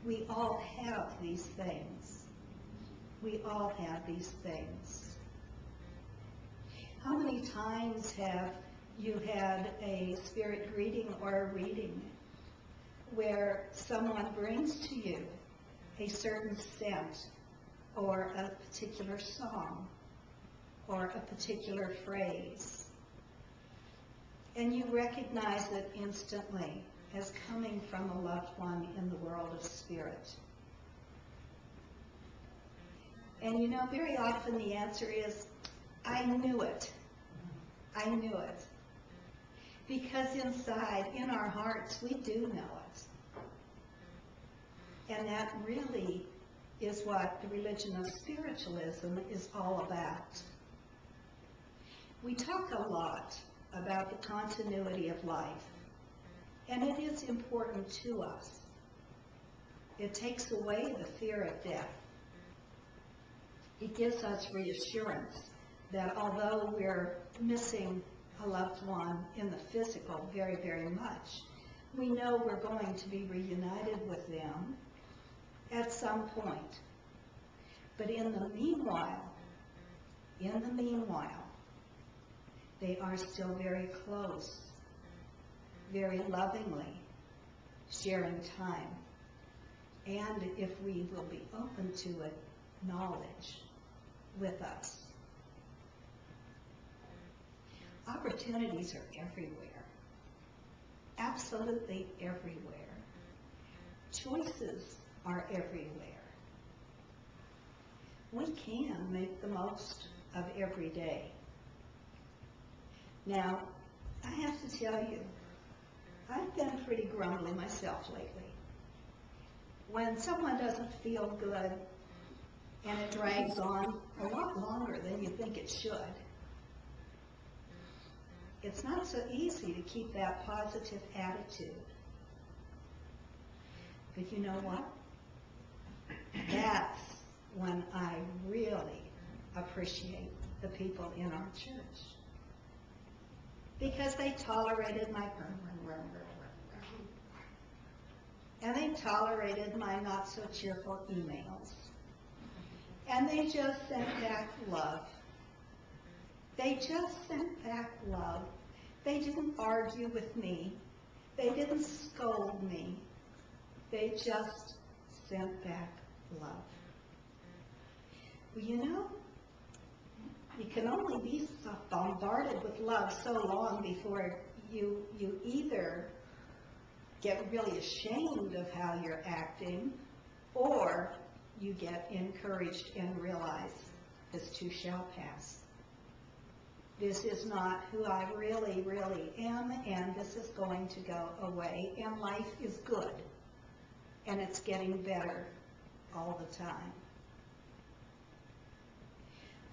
We all have these things. We all have these things. How many times have you had a spirit greeting or a reading where someone brings to you a certain scent or a particular song or a particular phrase, and you recognize it instantly as coming from a loved one in the world of spirit? And you know, very often the answer is, I knew it. I knew it. Because inside, in our hearts, we do know it. And that really is what the religion of spiritualism is all about. We talk a lot about the continuity of life, and it is important to us. It takes away the fear of death. It gives us reassurance that although we're missing a loved one in the physical very, very much, we know we're going to be reunited with them at some point. But in the meanwhile, they are still very close, very lovingly sharing time, and, if we will be open to it, knowledge with us. Opportunities are everywhere, absolutely everywhere. Choices are everywhere. We can make the most of every day. Now, I have to tell you, I've been pretty grumbly myself lately. When someone doesn't feel good and it drags on a lot longer than you think it should, it's not so easy to keep that positive attitude. But you know what? That's when I really appreciate the people in our church. Because they tolerated my and they tolerated my not so cheerful emails. And they just sent back love. They just sent back love. They didn't argue with me. They didn't scold me. They just sent back love. Well, you know, you can only be bombarded with love so long before you either get really ashamed of how you're acting, or you get encouraged and realize this too shall pass. This is not who I really, really am, and this is going to go away, and life is good, and it's getting better all the time.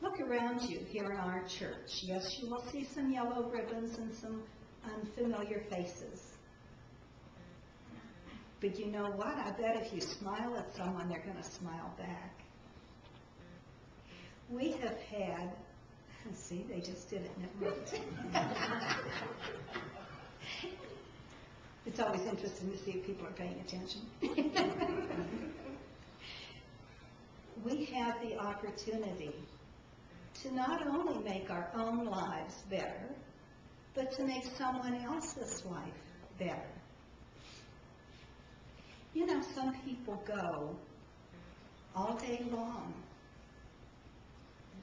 Look around you here in our church. Yes, you will see some yellow ribbons and some unfamiliar faces. But you know what? I bet if you smile at someone, they're going to smile back. We have had, see, they just did it and it worked. It's always interesting to see if people are paying attention. We have the opportunity to not only make our own lives better, but to make someone else's life better. You know, some people go all day long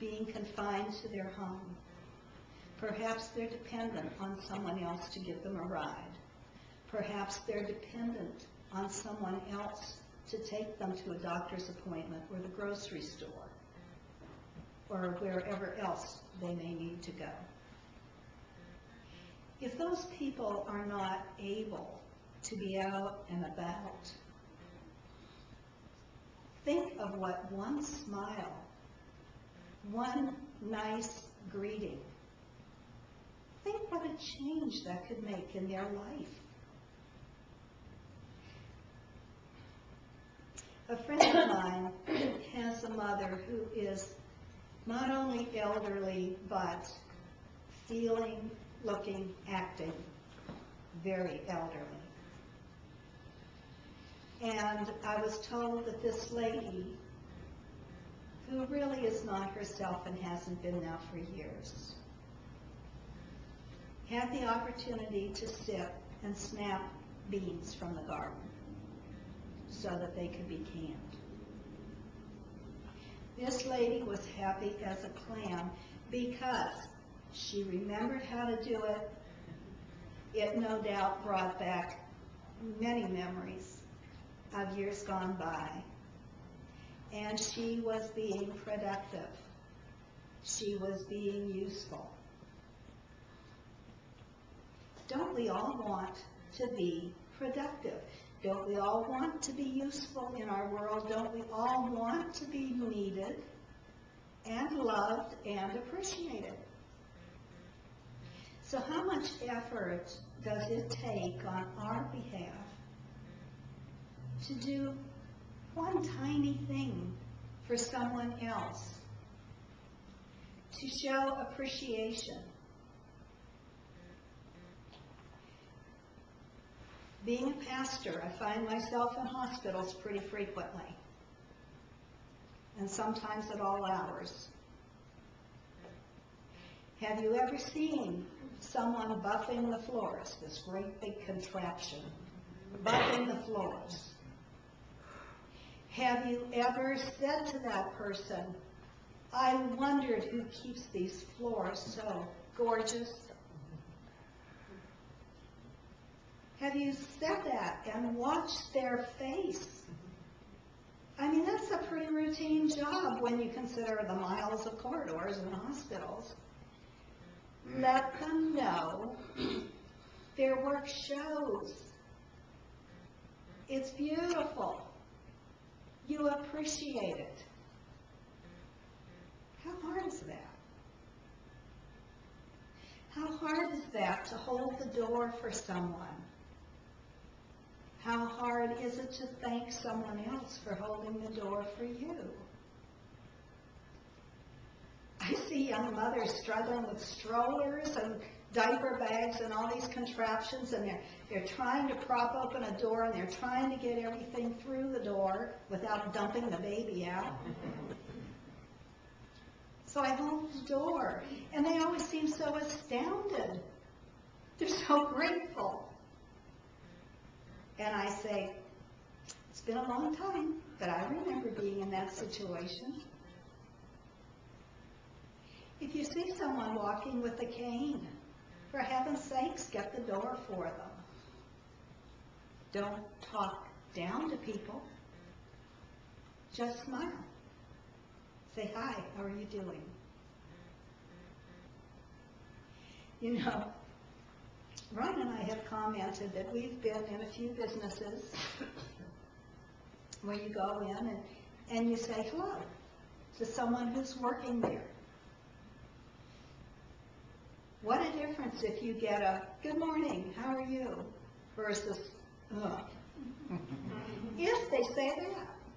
being confined to their home. Perhaps they're dependent on someone else to give them a ride. Perhaps they're dependent on someone else to take them to a doctor's appointment or the grocery store or wherever else they may need to go. If those people are not able to be out and about, think of what one smile, one nice greeting, think what a change that could make in their life. A friend of mine has a mother who is not only elderly, but feeling, looking, acting very elderly. And I was told that this lady, who really is not herself and hasn't been now for years, had the opportunity to sit and snap beans from the garden so that they could be canned. This lady was happy as a clam because she remembered how to do it. It no doubt brought back many memories of years gone by. And she was being productive. She was being useful. Don't we all want to be productive? Don't we all want to be useful in our world? Don't we all want to be needed and loved and appreciated? So how much effort does it take on our behalf to do one tiny thing for someone else, to show appreciation? Being a pastor, I find myself in hospitals pretty frequently, and sometimes at all hours. Have you ever seen someone buffing the floors, this great big contraption, buffing the floors? Have you ever said to that person, I wondered who keeps these floors so gorgeous? Have you said that and watched their face? I mean, that's a pretty routine job when you consider the miles of corridors in hospitals. Let them know their work shows. It's beautiful. You appreciate it. How hard is that? How hard is that to hold the door for someone? How hard is it to thank someone else for holding the door for you? I see young mothers struggling with strollers and diaper bags and all these contraptions, and they're trying to prop open a door, and they're trying to get everything through the door without dumping the baby out. So I hold the door, and they always seem so astounded. They're so grateful. And I say, it's been a long time, but I remember being in that situation. If you see someone walking with a cane, for heaven's sakes, get the door for them. Don't talk down to people. Just smile. Say, hi, how are you doing? You know, Ron and I have commented that we've been in a few businesses where you go in and you say hello to someone who's working there. What a difference if you get a good morning, how are you, versus ugh. If they say that.